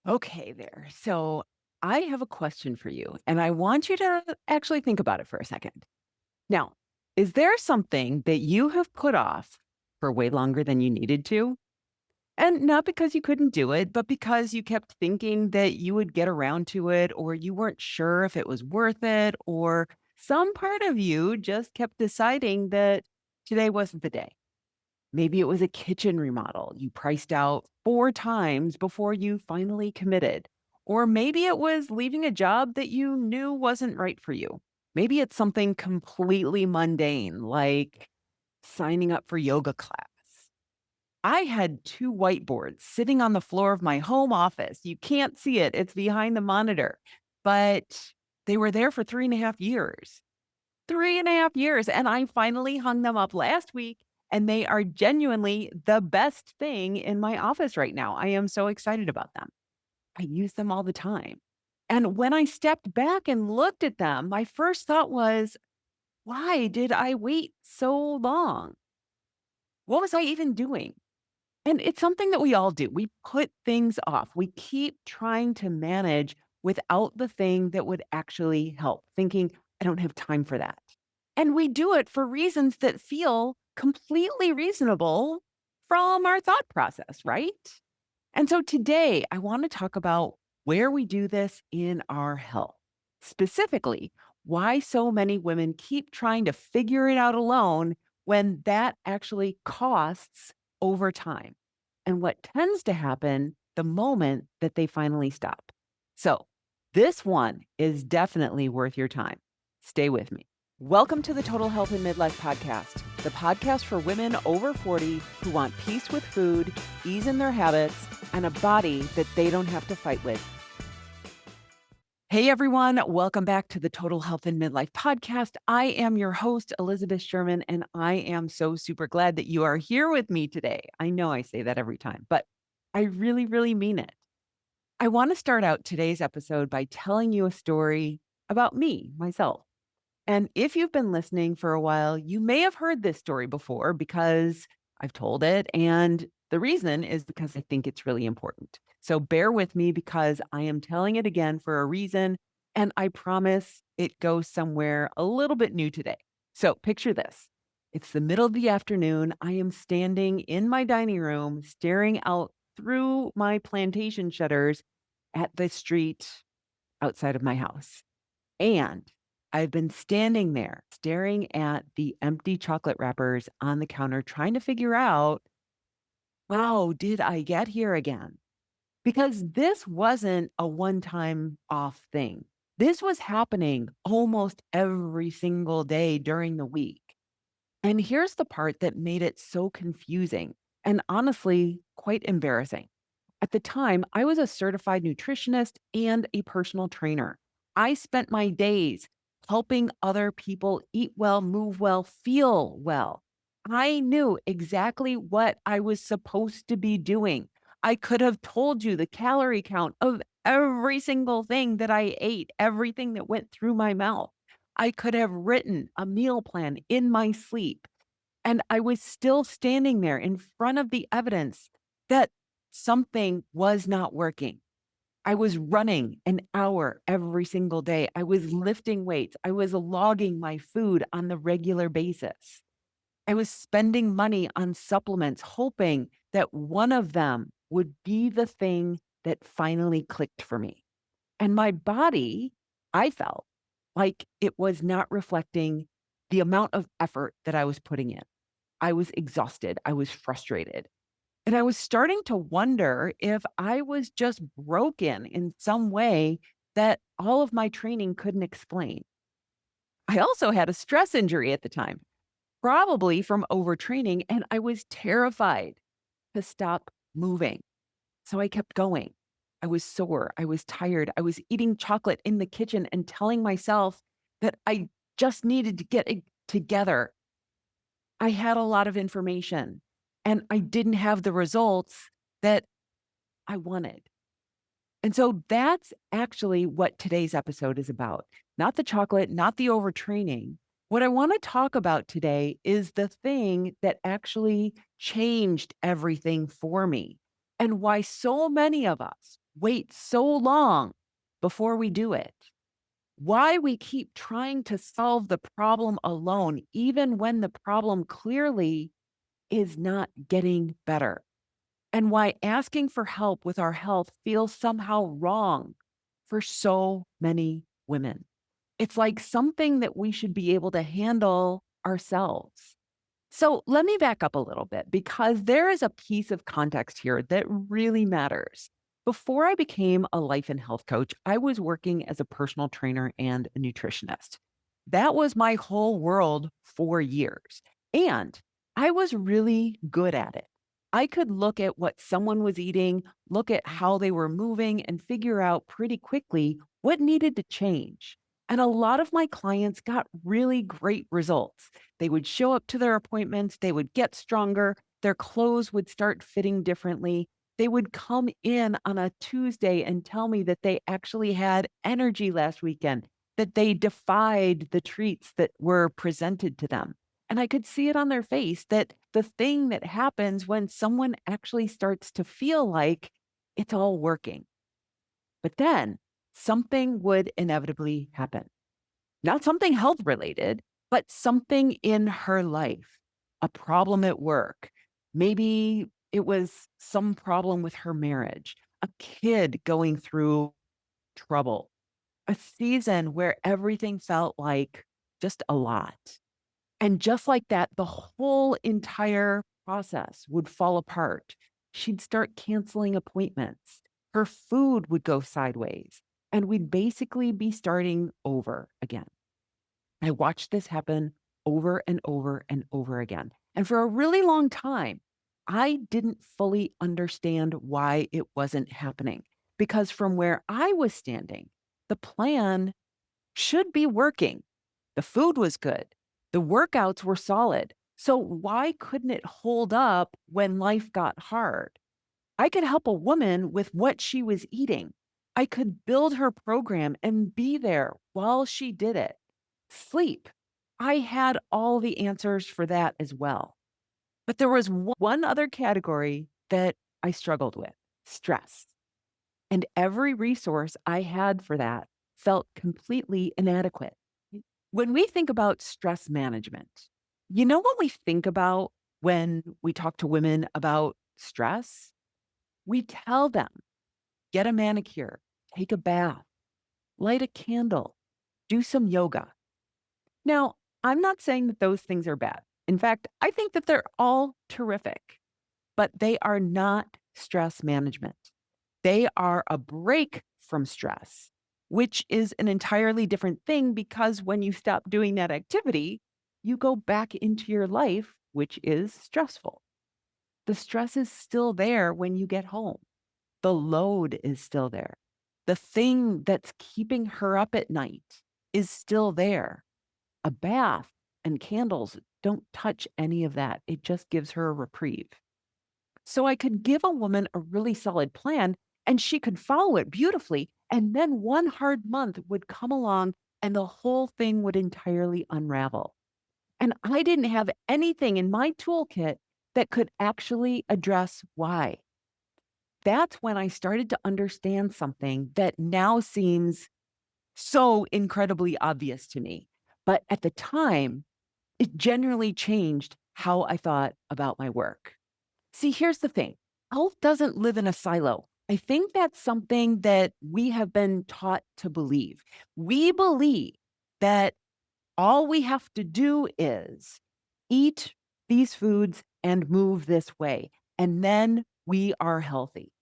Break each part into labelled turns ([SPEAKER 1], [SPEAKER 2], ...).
[SPEAKER 1] Okay, there. So I have a question for you, and I want you to actually think about it for a second. Now, is there something that you have put off for way longer than you needed to? And not because you couldn't do it, but because you kept thinking that you would get around to it, or you weren't sure if it was worth it, or some part of you just kept deciding that today wasn't the day. Maybe it was a kitchen remodel you priced out 4 times before you finally committed. Or maybe it was leaving a job that you knew wasn't right for you. Maybe it's something completely mundane, like signing up for yoga class. I had 2 whiteboards sitting on the floor of my home office. You can't see it, it's behind the monitor, but they were there for 3.5 years. 3.5 years, and I finally hung them up last week, and they are genuinely the best thing in my office right now. I am so excited about them. I use them all the time. And when I stepped back and looked at them, my first thought was, "Why did I wait so long? What was I even doing?" And it's something that we all do. We put things off. We keep trying to manage without the thing that would actually help, thinking, I don't have time for that. And we do it for reasons that feel completely reasonable from our thought process, right? And so today, I want to talk about where we do this in our health. Specifically, why so many women keep trying to figure it out alone when that actually costs over time, and what tends to happen the moment that they finally stop. So, this one is definitely worth your time. Stay with me. Welcome to the Total Health and Midlife Podcast, the podcast for women over 40 who want peace with food, ease in their habits, and a body that they don't have to fight with. Hey everyone, welcome back to the Total Health and Midlife Podcast. I am your host, Elizabeth Sherman, and I am so super glad that you are here with me today. I know I say that every time, but I really, really mean it. I want to start out today's episode by telling you a story about me, myself. And if you've been listening for a while, you may have heard this story before because I've told it. And the reason is because I think it's really important. So bear with me because I am telling it again for a reason. And I promise it goes somewhere a little bit new today. So picture this. It's the middle of the afternoon. I am standing in my dining room, staring out through my plantation shutters at the street outside of my house. And I've been standing there staring at the empty chocolate wrappers on the counter, trying to figure out, wow, did I get here again? Because this wasn't a one time off thing. This was happening almost every single day during the week. And here's the part that made it so confusing and honestly quite embarrassing. At the time, I was a certified nutritionist and a personal trainer. I spent my days helping other people eat well, move well, feel well. I knew exactly what I was supposed to be doing. I could have told you the calorie count of every single thing that I ate, everything that went through my mouth. I could have written a meal plan in my sleep. And I was still standing there in front of the evidence that something was not working. I was running an hour every single day. I was lifting weights. I was logging my food on the regular basis. I was spending money on supplements, hoping that one of them would be the thing that finally clicked for me. And my body, I felt like it was not reflecting the amount of effort that I was putting in. I was exhausted. I was frustrated. And I was starting to wonder if I was just broken in some way that all of my training couldn't explain. I also had a stress injury at the time, probably from overtraining, and I was terrified to stop moving. So I kept going. I was sore. I was tired. I was eating chocolate in the kitchen and telling myself that I just needed to get it together. I had a lot of information and I didn't have the results that I wanted. And so that's actually what today's episode is about. Not the chocolate, not the overtraining. What I want to talk about today is the thing that actually changed everything for me and why so many of us wait so long before we do it, why we keep trying to solve the problem alone, even when the problem clearly is not getting better, and why asking for help with our health feels somehow wrong for so many women. It's like something that we should be able to handle ourselves. So let me back up a little bit because there is a piece of context here that really matters. Before I became a life and health coach, I was working as a personal trainer and a nutritionist. That was my whole world for years. And I was really good at it. I could look at what someone was eating, look at how they were moving, and figure out pretty quickly what needed to change. And a lot of my clients got really great results. They would show up to their appointments, they would get stronger, their clothes would start fitting differently. They would come in on a Tuesday and tell me that they actually had energy last weekend, that they defied the treats that were presented to them. And I could see it on their face that the thing that happens when someone actually starts to feel like it's all working. But then something would inevitably happen. Not something health related, but something in her life, a problem at work. Maybe it was some problem with her marriage, a kid going through trouble, a season where everything felt like just a lot. And just like that, the whole entire process would fall apart. She'd start canceling appointments. Her food would go sideways, and we'd basically be starting over again. I watched this happen over and over and over again. And for a really long time, I didn't fully understand why it wasn't happening. Because from where I was standing, the plan should be working. The food was good, the workouts were solid. So why couldn't it hold up when life got hard? I could help a woman with what she was eating. I could build her program and be there while she did it. Sleep. I had all the answers for that as well. But there was one other category that I struggled with: stress. And every resource I had for that felt completely inadequate. When we think about stress management, you know what we think about when we talk to women about stress? We tell them, get a manicure, take a bath, light a candle, do some yoga. Now, I'm not saying that those things are bad. In fact, I think that they're all terrific, but they are not stress management. They are a break from stress, which is an entirely different thing because when you stop doing that activity, you go back into your life, which is stressful. The stress is still there when you get home. The load is still there. The thing that's keeping her up at night is still there. A bath and candles don't touch any of that. It just gives her a reprieve. So I could give a woman a really solid plan and she could follow it beautifully. And then one hard month would come along and the whole thing would entirely unravel. And I didn't have anything in my toolkit that could actually address why. That's when I started to understand something that now seems so incredibly obvious to me. But at the time, it generally changed how I thought about my work. See, here's the thing: health doesn't live in a silo. I think that's something that we have been taught to believe. We believe that all we have to do is eat these foods and move this way, and then we are healthy.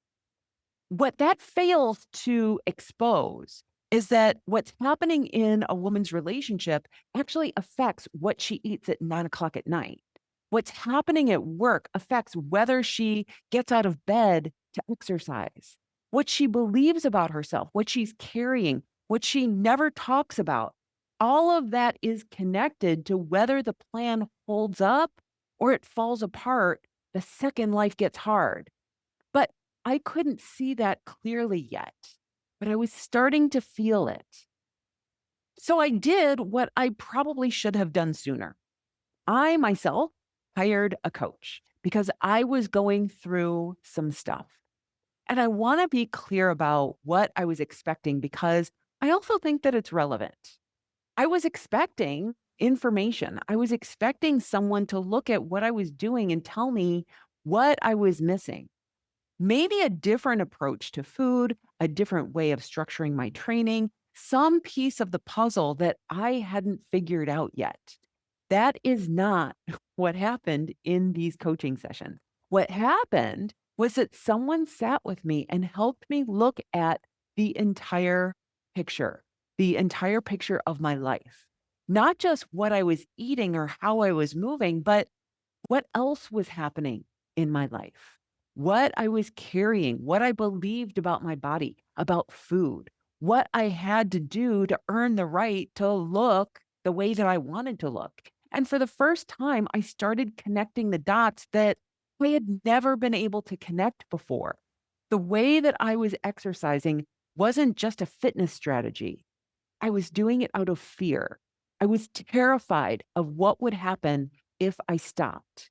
[SPEAKER 1] What that fails to expose is that what's happening in a woman's relationship actually affects what she eats at 9 o'clock at night. What's happening at work affects whether she gets out of bed to exercise, what she believes about herself, what she's carrying, what she never talks about. All of that is connected to whether the plan holds up or it falls apart the second life gets hard. But I couldn't see that clearly yet, but I was starting to feel it. So I did what I probably should have done sooner. I myself hired a coach because I was going through some stuff. And I want to be clear about what I was expecting because I also think that it's relevant. I was expecting information. I was expecting someone to look at what I was doing and tell me what I was missing. Maybe a different approach to food, a different way of structuring my training, some piece of the puzzle that I hadn't figured out yet. That is not what happened in these coaching sessions. What happened was that someone sat with me and helped me look at the picture, the entire picture of my life. Not just what I was eating or how I was moving, but what else was happening in my life? What I was carrying, what I believed about my body, about food, what I had to do to earn the right to look the way that I wanted to look. And for the first time, I started connecting the dots that I had never been able to connect before. The way that I was exercising wasn't just a fitness strategy. I was doing it out of fear. I was terrified of what would happen if I stopped.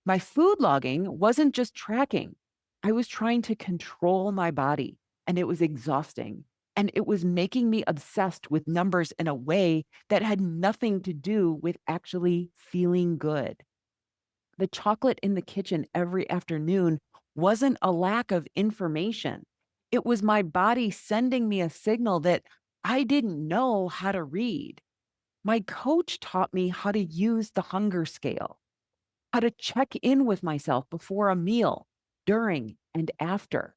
[SPEAKER 1] My food logging wasn't just tracking. I was trying to control my body, and it was exhausting. And it was making me obsessed with numbers in a way that had nothing to do with actually feeling good. The chocolate in the kitchen every afternoon wasn't a lack of information. It was my body sending me a signal that I didn't know how to read. My coach taught me how to use the hunger scale, how to check in with myself before a meal, during, and after,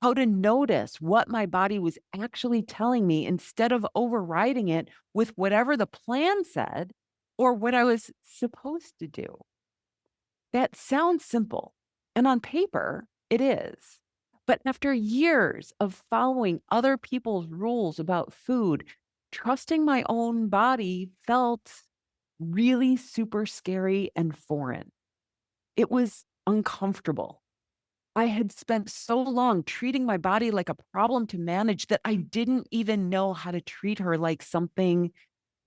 [SPEAKER 1] how to notice what my body was actually telling me instead of overriding it with whatever the plan said or what I was supposed to do. That sounds simple, and on paper, it is. But after years of following other people's rules about food, trusting my own body felt really super scary and foreign. It was uncomfortable. I had spent so long treating my body like a problem to manage that I didn't even know how to treat her like something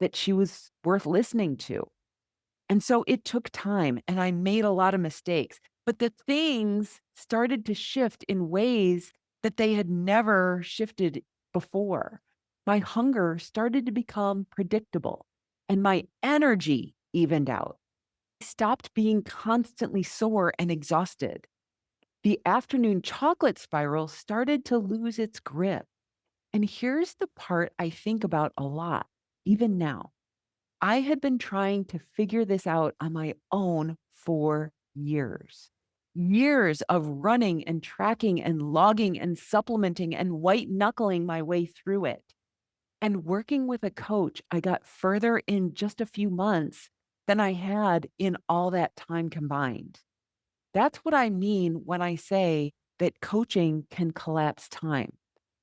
[SPEAKER 1] that she was worth listening to. And so it took time and I made a lot of mistakes, but the things started to shift in ways that they had never shifted before. My hunger started to become predictable and my energy evened out. I stopped being constantly sore and exhausted. The afternoon chocolate spiral started to lose its grip. And here's the part I think about a lot, even now. I had been trying to figure this out on my own for years. Years of running and tracking and logging and supplementing and white knuckling my way through it. And working with a coach, I got further in just a few months than I had in all that time combined. That's what I mean when I say that coaching can collapse time.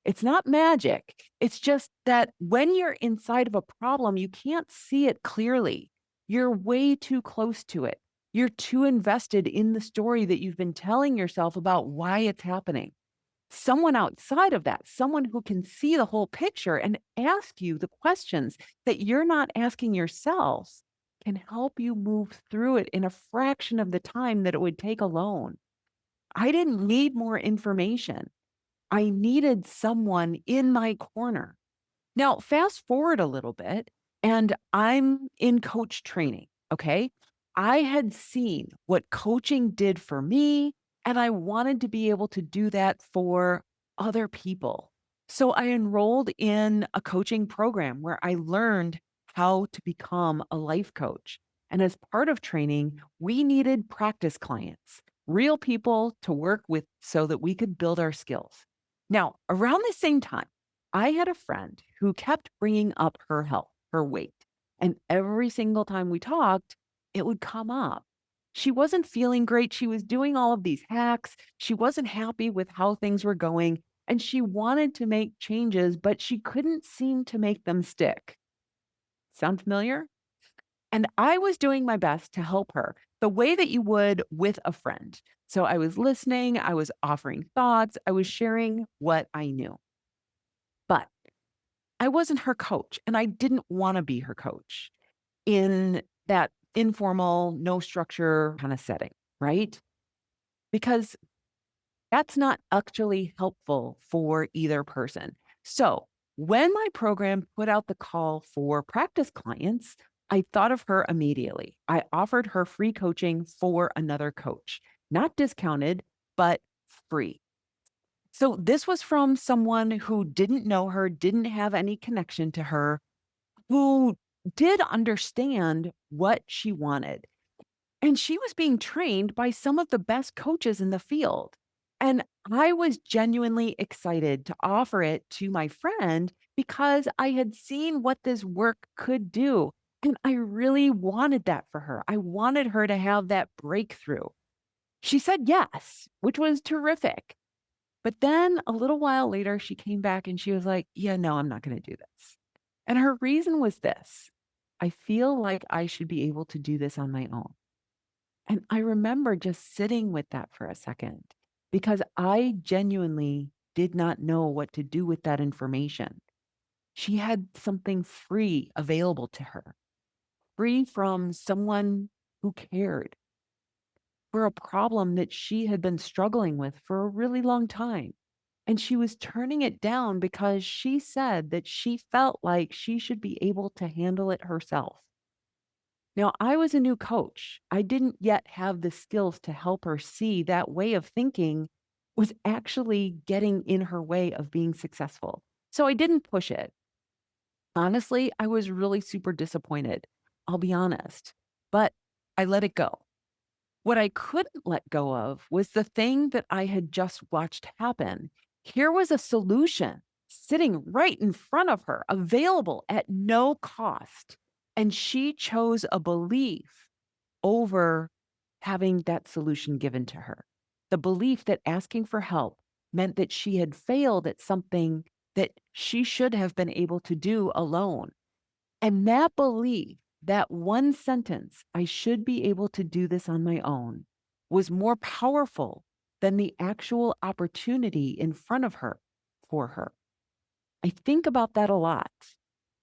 [SPEAKER 1] It's not magic. It's just that when you're inside of a problem, you can't see it clearly. You're way too close to it. You're too invested in the story that you've been telling yourself about why it's happening. Someone outside of that, someone who can see the whole picture and ask you the questions that you're not asking yourselves, can help you move through it in a fraction of the time that it would take alone. I didn't need more information. I needed someone in my corner. Now, fast forward a little bit, and I'm in coach training. Okay. I had seen what coaching did for me, and I wanted to be able to do that for other people. So I enrolled in a coaching program where I learned how to become a life coach. And as part of training, we needed practice clients, real people to work with so that we could build our skills. Now, around the same time, I had a friend who kept bringing up her health, her weight. And every single time we talked, it would come up. She wasn't feeling great. She was doing all of these hacks. She wasn't happy with how things were going. And she wanted to make changes, but she couldn't seem to make them stick. Sound familiar? And I was doing my best to help her the way that you would with a friend. So I was listening, I was offering thoughts, I was sharing what I knew. But I wasn't her coach, and I didn't wanna be her coach in that informal, no structure kinda setting, right? Because That's not actually helpful for either person. So, when my program put out the call for practice clients, I thought of her immediately. I offered her free coaching for another coach, not discounted, but free. So, this was from someone who didn't know her, didn't have any connection to her, who did understand what she wanted. And she was being trained by some of the best coaches in the field. And I was genuinely excited to offer it to my friend because I had seen what this work could do. And I really wanted that for her. I wanted her to have that breakthrough. She said yes, which was terrific. But then a little while later, she came back and she was like, yeah, no, I'm not going to do this. And her reason was this: I feel like I should be able to do this on my own. And I remember just sitting with that for a second because I genuinely did not know what to do with that information. She had something free available to her, free from someone who cared, for a problem that she had been struggling with for a really long time. And she was turning it down because she said that she felt like she should be able to handle it herself. Now, I was a new coach. I didn't yet have the skills to help her see that way of thinking was actually getting in her way of being successful. So I didn't push it. Honestly, I was really super disappointed. I'll be honest, but I let it go. What I couldn't let go of was the thing that I had just watched happen. Here was a solution sitting right in front of her, available at no cost. And she chose a belief over having that solution given to her. The belief that asking for help meant that she had failed at something that she should have been able to do alone. And that belief, that one sentence, I should be able to do this on my own, was more powerful than the actual opportunity in front of her for her. I think about that a lot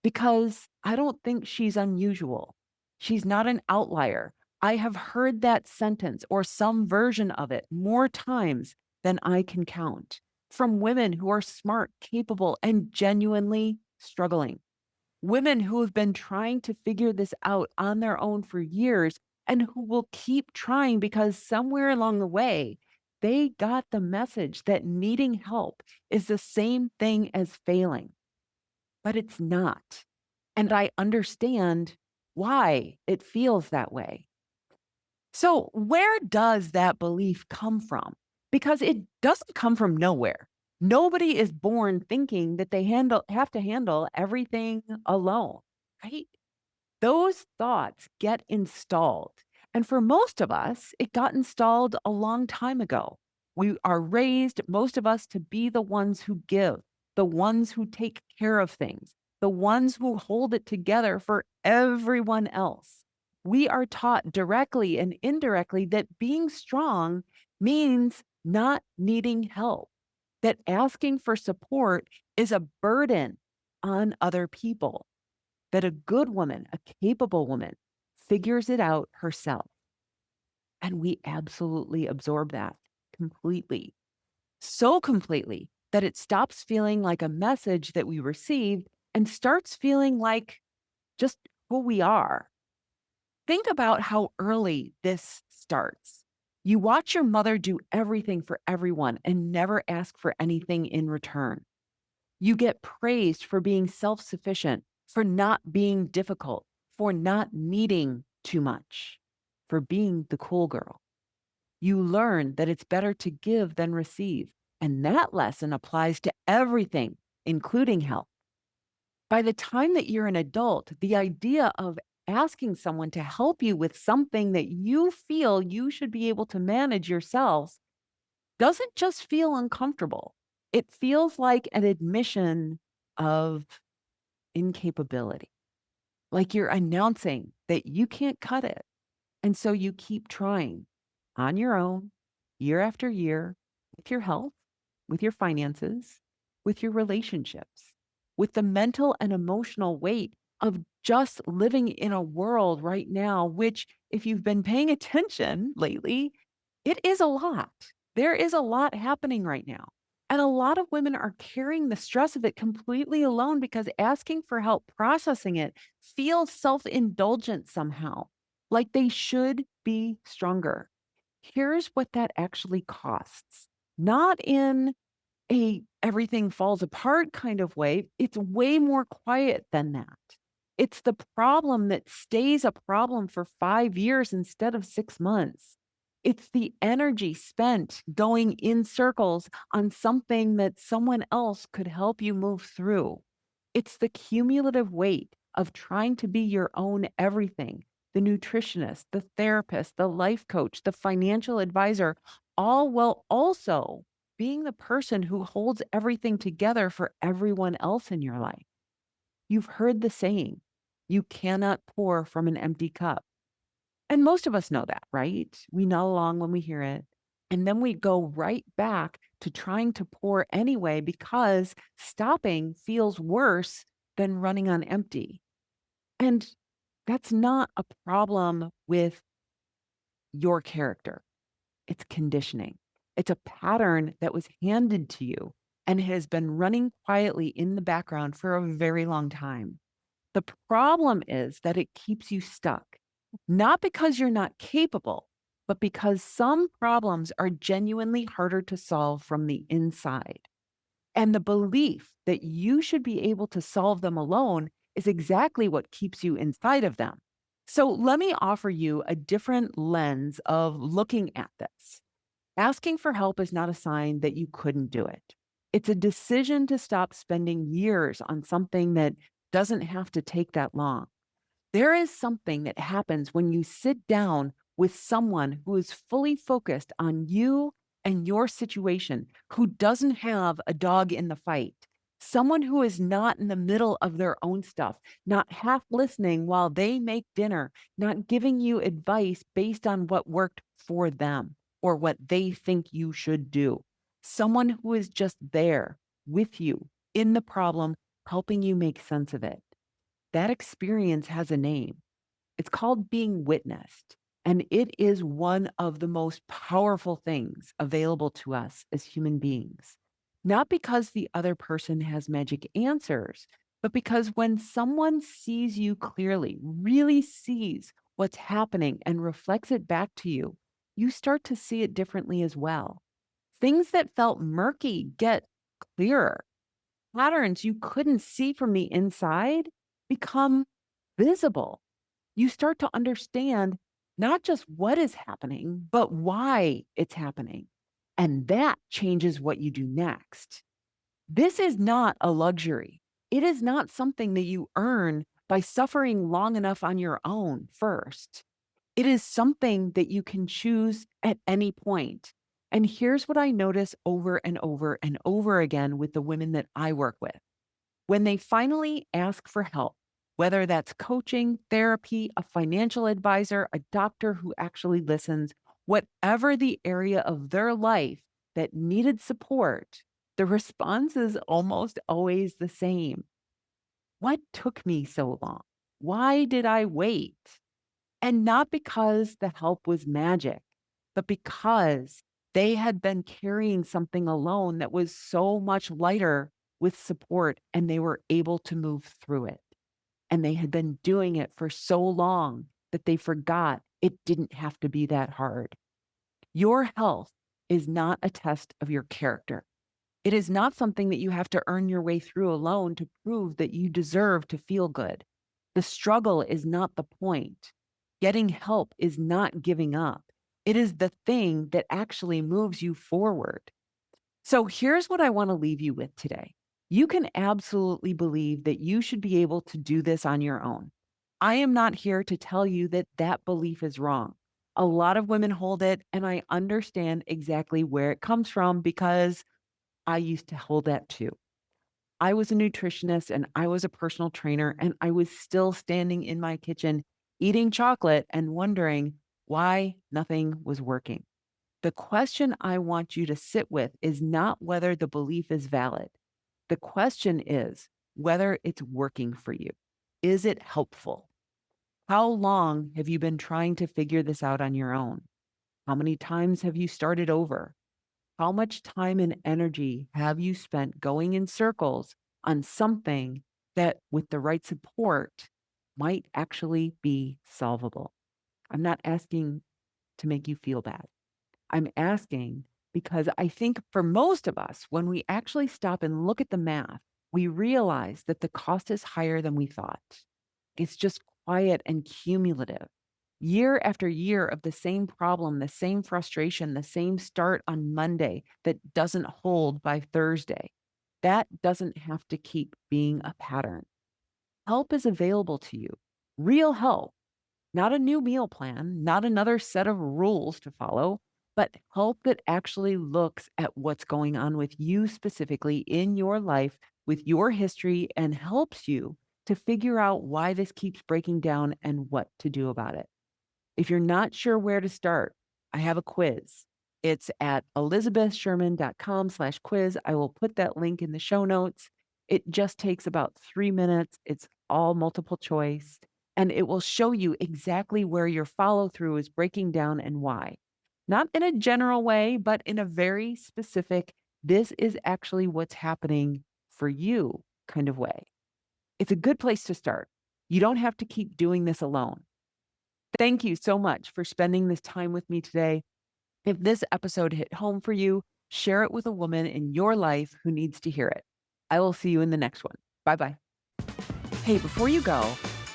[SPEAKER 1] because I don't think she's unusual. She's not an outlier. I have heard that sentence or some version of it more times than I can count from women who are smart, capable, and genuinely struggling. Women who have been trying to figure this out on their own for years and who will keep trying because somewhere along the way, they got the message that needing help is the same thing as failing, but it's not. And I understand why it feels that way. So, where does that belief come from? Because it doesn't come from nowhere. Nobody is born thinking that they have to handle everything alone, right? Those thoughts get installed. And for most of us, it got installed a long time ago. We are raised, most of us, to be the ones who give, the ones who take care of things, the ones who hold it together for everyone else. We are taught directly and indirectly that being strong means not needing help, that asking for support is a burden on other people, that a good woman, a capable woman, figures it out herself. And we absolutely absorb that completely, so completely that it stops feeling like a message that we received and starts feeling like just who we are. Think about how early this starts. You watch your mother do everything for everyone and never ask for anything in return. You get praised for being self sufficient, for not being difficult, for not needing too much, for being the cool girl. You learn that it's better to give than receive. And that lesson applies to everything, including health. By the time that you're an adult, the idea of asking someone to help you with something that you feel you should be able to manage yourself doesn't just feel uncomfortable. It feels like an admission of incapability, like you're announcing that you can't cut it. And so you keep trying on your own, year after year, with your health, with your finances, with your relationships, with the mental and emotional weight of just living in a world right now, which, if you've been paying attention lately, it is a lot. There is a lot happening right now. And a lot of women are carrying the stress of it completely alone because asking for help processing it feels self indulgent somehow, like they should be stronger. Here's what that actually costs, not in a everything falls apart kind of way. It's way more quiet than that. It's the problem that stays a problem for 5 years instead of 6 months. It's the energy spent going in circles on something that someone else could help you move through. It's the cumulative weight of trying to be your own everything, the nutritionist, the therapist, the life coach, the financial advisor, all while also being the person who holds everything together for everyone else in your life. You've heard the saying, you cannot pour from an empty cup. And most of us know that, right? We nod along when we hear it. And then we go right back to trying to pour anyway because stopping feels worse than running on empty. And that's not a problem with your character. It's conditioning. It's a pattern that was handed to you and has been running quietly in the background for a very long time. The problem is that it keeps you stuck, not because you're not capable, but because some problems are genuinely harder to solve from the inside. And the belief that you should be able to solve them alone is exactly what keeps you inside of them. So let me offer you a different lens of looking at this. Asking for help is not a sign that you couldn't do it. It's a decision to stop spending years on something that doesn't have to take that long. There is something that happens when you sit down with someone who is fully focused on you and your situation, who doesn't have a dog in the fight, someone who is not in the middle of their own stuff, not half listening while they make dinner, not giving you advice based on what worked for them or what they think you should do. Someone who is just there with you in the problem, helping you make sense of it. That experience has a name. It's called being witnessed. And it is one of the most powerful things available to us as human beings. Not because the other person has magic answers, but because when someone sees you clearly, really sees what's happening and reflects it back to you, you start to see it differently as well. Things that felt murky get clearer. Patterns you couldn't see from the inside become visible. You start to understand not just what is happening, but why it's happening. And that changes what you do next. This is not a luxury. It is not something that you earn by suffering long enough on your own first. It is something that you can choose at any point. And here's what I notice over and over and over again with the women that I work with. When they finally ask for help, whether that's coaching, therapy, a financial advisor, a doctor who actually listens, whatever the area of their life that needed support, the response is almost always the same. What took me so long? Why did I wait? And not because the help was magic, but because they had been carrying something alone that was so much lighter with support and they were able to move through it. And they had been doing it for so long that they forgot it didn't have to be that hard. Your health is not a test of your character. It is not something that you have to earn your way through alone to prove that you deserve to feel good. The struggle is not the point. Getting help is not giving up. It is the thing that actually moves you forward. So here's what I want to leave you with today. You can absolutely believe that you should be able to do this on your own. I am not here to tell you that that belief is wrong. A lot of women hold it, and I understand exactly where it comes from because I used to hold that too. I was a nutritionist and I was a personal trainer, and I was still standing in my kitchen eating chocolate and wondering why nothing was working. The question I want you to sit with is not whether the belief is valid. The question is whether it's working for you. Is it helpful? How long have you been trying to figure this out on your own? How many times have you started over? How much time and energy have you spent going in circles on something that, with the right support, might actually be solvable? I'm not asking to make you feel bad. I'm asking because I think for most of us, when we actually stop and look at the math, we realize that the cost is higher than we thought. It's just quiet and cumulative. Year after year of the same problem, the same frustration, the same start on Monday that doesn't hold by Thursday. That doesn't have to keep being a pattern. Help is available to you. Real help, not a new meal plan, not another set of rules to follow, but help that actually looks at what's going on with you specifically in your life, with your history, and helps you to figure out why this keeps breaking down and what to do about it. If you're not sure where to start, I have a quiz. It's at elizabethsherman.com/quiz. I will put that link in the show notes. It just takes about 3 minutes. It's all multiple choice, and it will show you exactly where your follow through is breaking down and why. Not in a general way, but in a very specific, this is actually what's happening for you kind of way. It's a good place to start. You don't have to keep doing this alone. Thank you so much for spending this time with me today. If this episode hit home for you, share it with a woman in your life who needs to hear it. I will see you in the next one. Bye bye. Hey, before you go,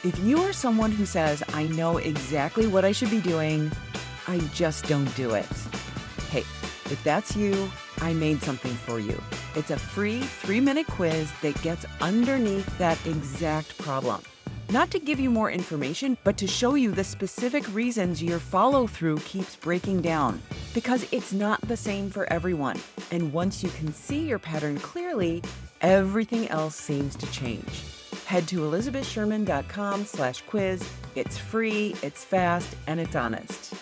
[SPEAKER 1] if you are someone who says, I know exactly what I should be doing, I just don't do it. Hey, if that's you, I made something for you. It's a free 3-minute quiz that gets underneath that exact problem. Not to give you more information, but to show you the specific reasons your follow through keeps breaking down. Because it's not the same for everyone. And once you can see your pattern clearly, everything else seems to change. Head to elizabethsherman.com/quiz. It's free, it's fast, and it's honest.